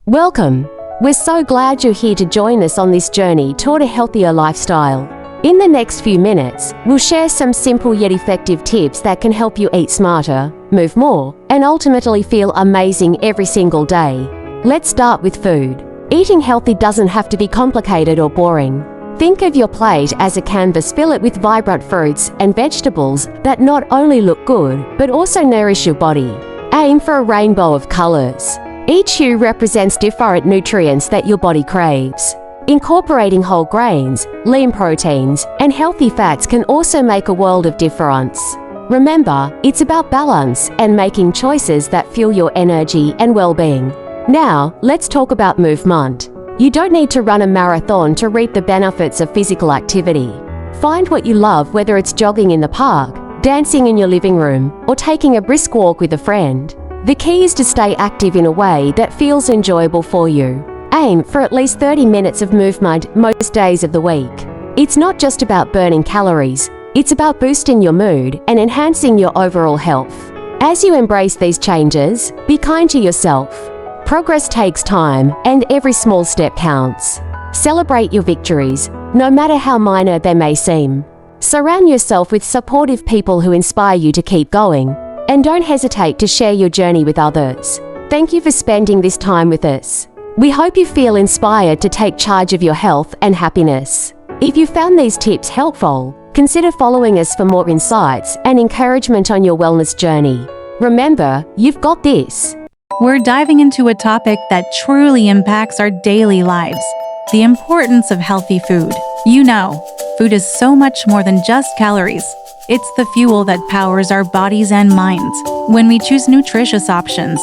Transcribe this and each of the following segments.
Welcome! We're so glad you're here to join us on this journey toward a healthier lifestyle. In the next few minutes, we'll share some simple yet effective tips that can help you eat smarter, move more, and ultimately feel amazing every single day. Let's start with food. Eating healthy doesn't have to be complicated or boring. Think of your plate as a canvas. Fill it with vibrant fruits and vegetables that not only look good, but also nourish your body. Aim for a rainbow of colors. Each hue represents different nutrients that your body craves. Incorporating whole grains, lean proteins, and healthy fats can also make a world of difference. Remember, it's about balance and making choices that fuel your energy and well-being. Now, let's talk about movement. You don't need to run a marathon to reap the benefits of physical activity. Find what you love, whether it's jogging in the park, dancing in your living room, or taking a brisk walk with a friend. The key is to stay active in a way that feels enjoyable for you. Aim for at least 30 minutes of movement most days of the week. It's not just about burning calories, it's about boosting your mood and enhancing your overall health. As you embrace these changes, be kind to yourself. Progress takes time, and every small step counts. Celebrate your victories, no matter how minor they may seem. Surround yourself with supportive people who inspire you to keep going. And don't hesitate to share your journey with others. Thank you for spending this time with us. We hope you feel inspired to take charge of your health and happiness. If you found these tips helpful, consider following us for more insights and encouragement on your wellness journey. Remember, you've got this. We're diving into a topic that truly impacts our daily lives: the importance of healthy food. You know, food is so much more than just calories. It's the fuel that powers our bodies and minds. When we choose nutritious options,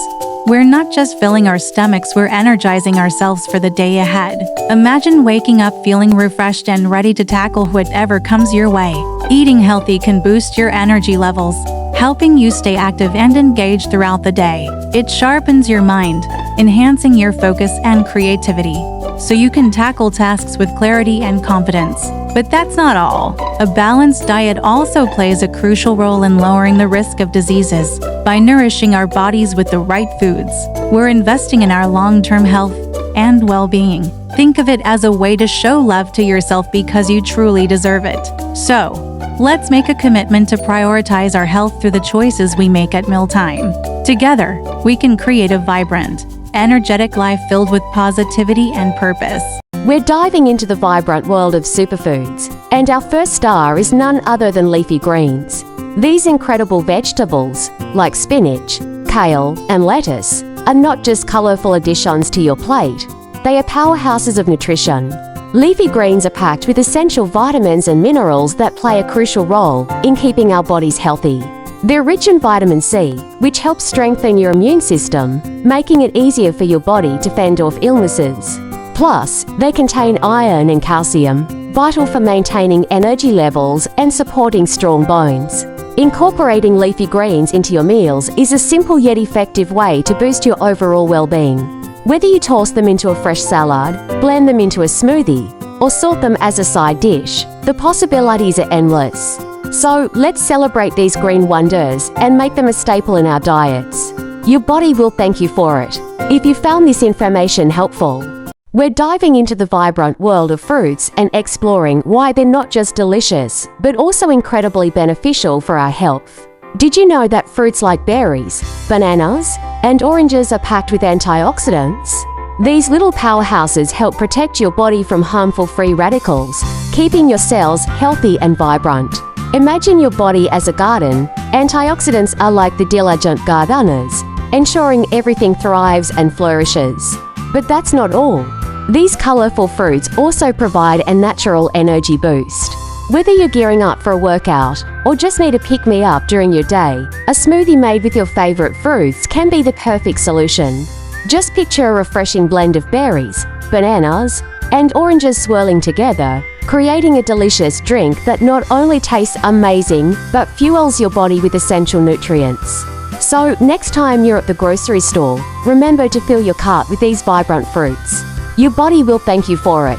we're not just filling our stomachs, we're energizing ourselves for the day ahead. Imagine waking up feeling refreshed and ready to tackle whatever comes your way. Eating healthy can boost your energy levels, helping you stay active and engaged throughout the day. It sharpens your mind, enhancing your focus and creativity, so you can tackle tasks with clarity and confidence. But that's not all. A balanced diet also plays a crucial role in lowering the risk of diseases. By nourishing our bodies with the right foods, we're investing in our long-term health and well-being. Think of it as a way to show love to yourself because you truly deserve it. So, let's make a commitment to prioritize our health through the choices we make at mealtime. Together, we can create a vibrant, energetic life filled with positivity and purpose. We're diving into the vibrant world of superfoods, and our first star is none other than leafy greens. These incredible vegetables, like spinach, kale, and lettuce, are not just colorful additions to your plate. They are powerhouses of nutrition. Leafy greens are packed with essential vitamins and minerals that play a crucial role in keeping our bodies healthy. They're rich in vitamin C, which helps strengthen your immune system, making it easier for your body to fend off illnesses. Plus, they contain iron and calcium, vital for maintaining energy levels and supporting strong bones. Incorporating leafy greens into your meals is a simple yet effective way to boost your overall well-being. Whether you toss them into a fresh salad, blend them into a smoothie, or salt them as a side dish, the possibilities are endless. So, let's celebrate these green wonders and make them a staple in our diets. Your body will thank you for it. If you found this information helpful, we're diving into the vibrant world of fruits and exploring why they're not just delicious, but also incredibly beneficial for our health. Did you know that fruits like berries, bananas, and oranges are packed with antioxidants? These little powerhouses help protect your body from harmful free radicals, keeping your cells healthy and vibrant. Imagine your body as a garden. Antioxidants are like the diligent gardeners, ensuring everything thrives and flourishes. But that's not all. These colorful fruits also provide a natural energy boost. Whether you're gearing up for a workout or just need a pick-me-up during your day, a smoothie made with your favorite fruits can be the perfect solution. Just picture a refreshing blend of berries, bananas, and oranges swirling together, creating a delicious drink that not only tastes amazing, but fuels your body with essential nutrients. So, next time you're at the grocery store, remember to fill your cart with these vibrant fruits. Your body will thank you for it.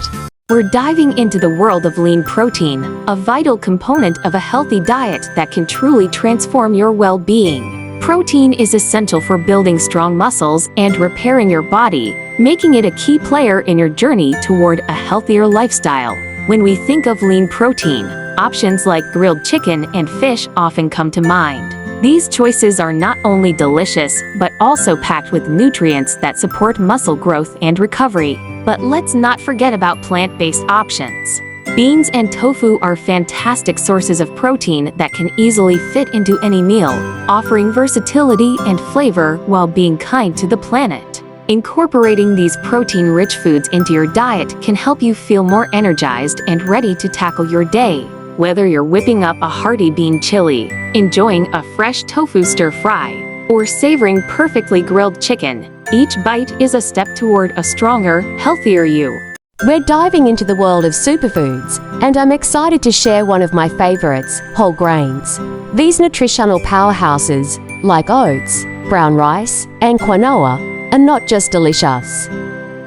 We're diving into the world of lean protein, a vital component of a healthy diet that can truly transform your well-being. Protein is essential for building strong muscles and repairing your body, making it a key player in your journey toward a healthier lifestyle. When we think of lean protein, options like grilled chicken and fish often come to mind. These choices are not only delicious, but also packed with nutrients that support muscle growth and recovery. But let's not forget about plant-based options. Beans and tofu are fantastic sources of protein that can easily fit into any meal, offering versatility and flavor while being kind to the planet. Incorporating these protein-rich foods into your diet can help you feel more energized and ready to tackle your day. Whether you're whipping up a hearty bean chili, enjoying a fresh tofu stir-fry, or savoring perfectly grilled chicken, each bite is a step toward a stronger, healthier you. We're diving into the world of superfoods, and I'm excited to share one of my favorites, whole grains. These nutritional powerhouses, like oats, brown rice, and quinoa, are not just delicious.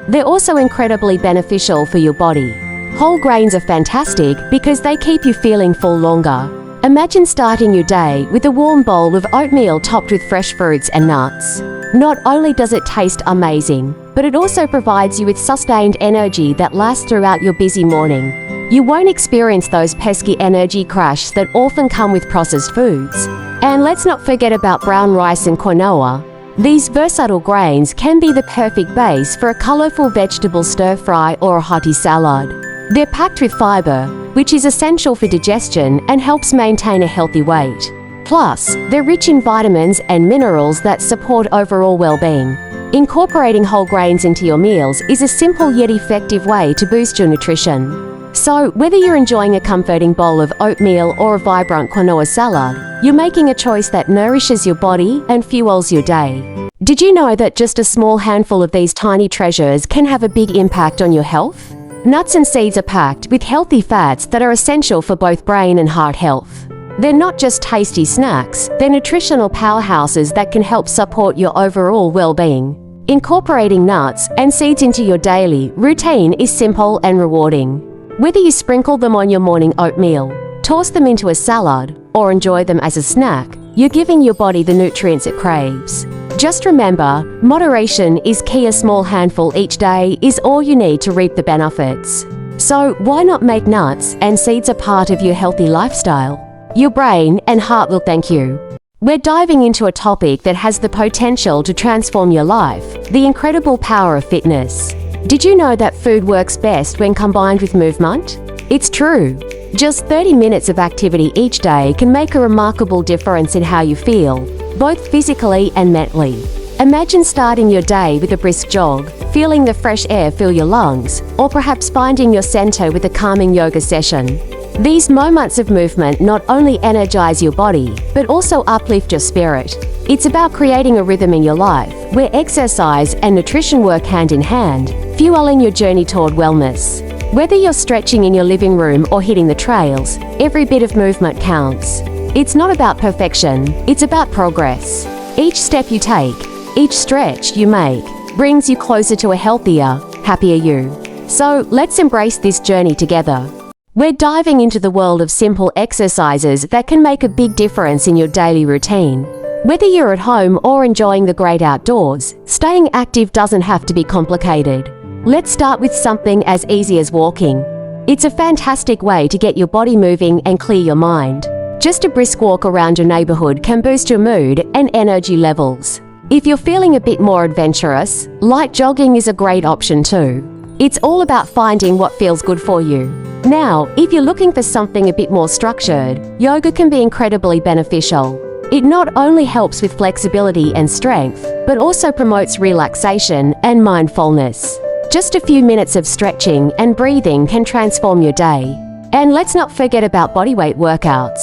They're also incredibly beneficial for your body. Whole grains are fantastic because they keep you feeling full longer. Imagine starting your day with a warm bowl of oatmeal topped with fresh fruits and nuts. Not only does it taste amazing, but it also provides you with sustained energy that lasts throughout your busy morning. You won't experience those pesky energy crash that often come with processed foods. And let's not forget about brown rice and quinoa. These versatile grains can be the perfect base for a colorful vegetable stir-fry or a hearty salad. They're packed with fiber, which is essential for digestion and helps maintain a healthy weight. Plus, they're rich in vitamins and minerals that support overall well-being. Incorporating whole grains into your meals is a simple yet effective way to boost your nutrition. So, whether you're enjoying a comforting bowl of oatmeal or a vibrant quinoa salad, you're making a choice that nourishes your body and fuels your day. Did you know that just a small handful of these tiny treasures can have a big impact on your health? Nuts and seeds are packed with healthy fats that are essential for both brain and heart health. They're not just tasty snacks, they're nutritional powerhouses that can help support your overall well-being. Incorporating nuts and seeds into your daily routine is simple and rewarding. Whether you sprinkle them on your morning oatmeal, toss them into a salad, or enjoy them as a snack, you're giving your body the nutrients it craves. Just remember, moderation is key. A small handful each day is all you need to reap the benefits. So why not make nuts and seeds a part of your healthy lifestyle? Your brain and heart will thank you. We're diving into a topic that has the potential to transform your life, the incredible power of fitness. Did you know that food works best when combined with movement? It's true. Just 30 minutes of activity each day can make a remarkable difference in how you feel, both physically and mentally. Imagine starting your day with a brisk jog, feeling the fresh air fill your lungs, or perhaps finding your center with a calming yoga session. These moments of movement not only energize your body, but also uplift your spirit. It's about creating a rhythm in your life where exercise and nutrition work hand in hand, fueling your journey toward wellness. Whether you're stretching in your living room or hitting the trails, every bit of movement counts. It's not about perfection, it's about progress. Each step you take, each stretch you make, brings you closer to a healthier, happier you. So let's embrace this journey together. We're diving into the world of simple exercises that can make a big difference in your daily routine. Whether you're at home or enjoying the great outdoors, staying active doesn't have to be complicated. Let's start with something as easy as walking. It's a fantastic way to get your body moving and clear your mind. Just a brisk walk around your neighborhood can boost your mood and energy levels. If you're feeling a bit more adventurous, light jogging is a great option too. It's all about finding what feels good for you. Now, if you're looking for something a bit more structured, yoga can be incredibly beneficial. It not only helps with flexibility and strength, but also promotes relaxation and mindfulness. Just a few minutes of stretching and breathing can transform your day. And let's not forget about bodyweight workouts.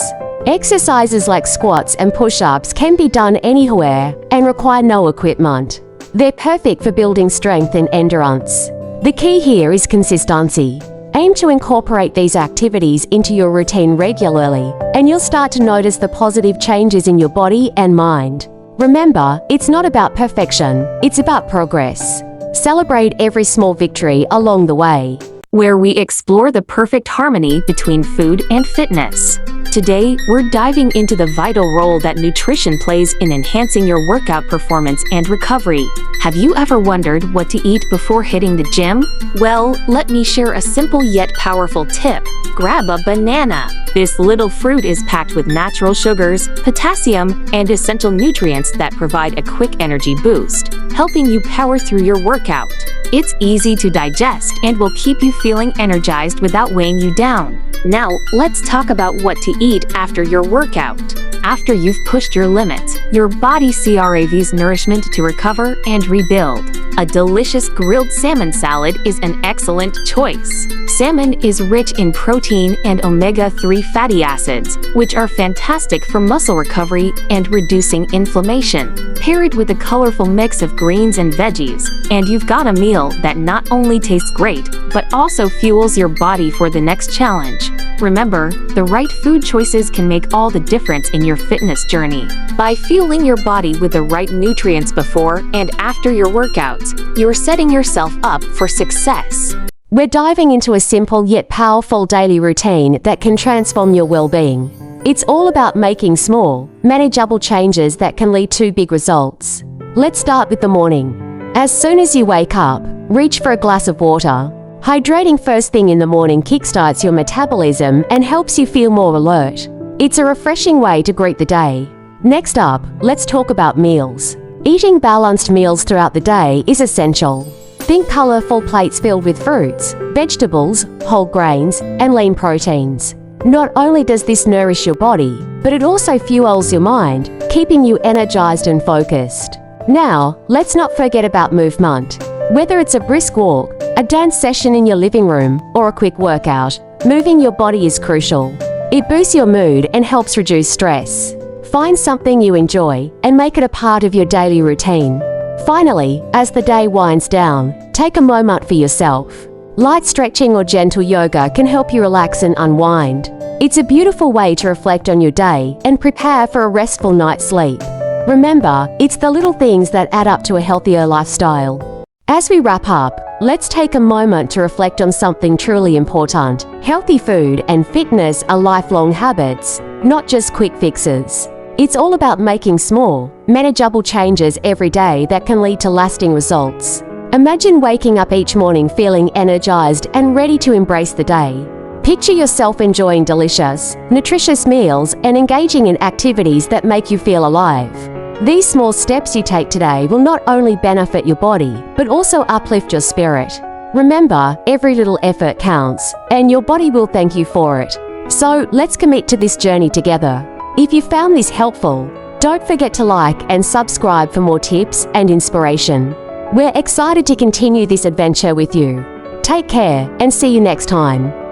Exercises like squats and push-ups can be done anywhere and require no equipment. They're perfect for building strength and endurance. The key here is consistency. Aim to incorporate these activities into your routine regularly, and you'll start to notice the positive changes in your body and mind. Remember, it's not about perfection, it's about progress. Celebrate every small victory along the way. where we explore the perfect harmony between food and fitness. Today, we're diving into the vital role that nutrition plays in enhancing your workout performance and recovery. Have you ever wondered what to eat before hitting the gym? Well, let me share a simple yet powerful tip. Grab a banana. This little fruit is packed with natural sugars, potassium, and essential nutrients that provide a quick energy boost, helping you power through your workout. It's easy to digest and will keep you feeling energized without weighing you down. Now, let's talk about what to eat after your workout. After you've pushed your limits, your body craves nourishment to recover and rebuild. A delicious grilled salmon salad is an excellent choice. Salmon is rich in protein and omega-3 fatty acids, which are fantastic for muscle recovery and reducing inflammation. Pair it with a colorful mix of greens and veggies, and you've got a meal that not only tastes great, but also fuels your body for the next challenge. Remember, the right food choices can make all the difference in your fitness journey. By fueling your body with the right nutrients before and after your workouts, you're setting yourself up for success. We're diving into a simple yet powerful daily routine that can transform your well-being. It's all about making small, manageable changes that can lead to big results. Let's start with the morning. As soon as you wake up, reach for a glass of water. Hydrating first thing in the morning kickstarts your metabolism and helps you feel more alert. It's a refreshing way to greet the day. Next up, let's talk about meals. Eating balanced meals throughout the day is essential. Think colorful plates filled with fruits, vegetables, whole grains, and lean proteins. Not only does this nourish your body, but it also fuels your mind, keeping you energized and focused. Now, let's not forget about movement. Whether it's a brisk walk, a dance session in your living room, or a quick workout, moving your body is crucial. It boosts your mood and helps reduce stress. Find something you enjoy and make it a part of your daily routine. Finally, as the day winds down, take a moment for yourself. Light stretching or gentle yoga can help you relax and unwind. It's a beautiful way to reflect on your day and prepare for a restful night's sleep. Remember, it's the little things that add up to a healthier lifestyle. As we wrap up, let's take a moment to reflect on something truly important. Healthy food and fitness are lifelong habits, not just quick fixes. It's all about making small, manageable changes every day that can lead to lasting results. Imagine waking up each morning feeling energized and ready to embrace the day. Picture yourself enjoying delicious, nutritious meals and engaging in activities that make you feel alive. These small steps you take today will not only benefit your body, but also uplift your spirit. Remember, every little effort counts, and your body will thank you for it. So, let's commit to this journey together. If you found this helpful, don't forget to like and subscribe for more tips and inspiration. We're excited to continue this adventure with you. Take care and see you next time.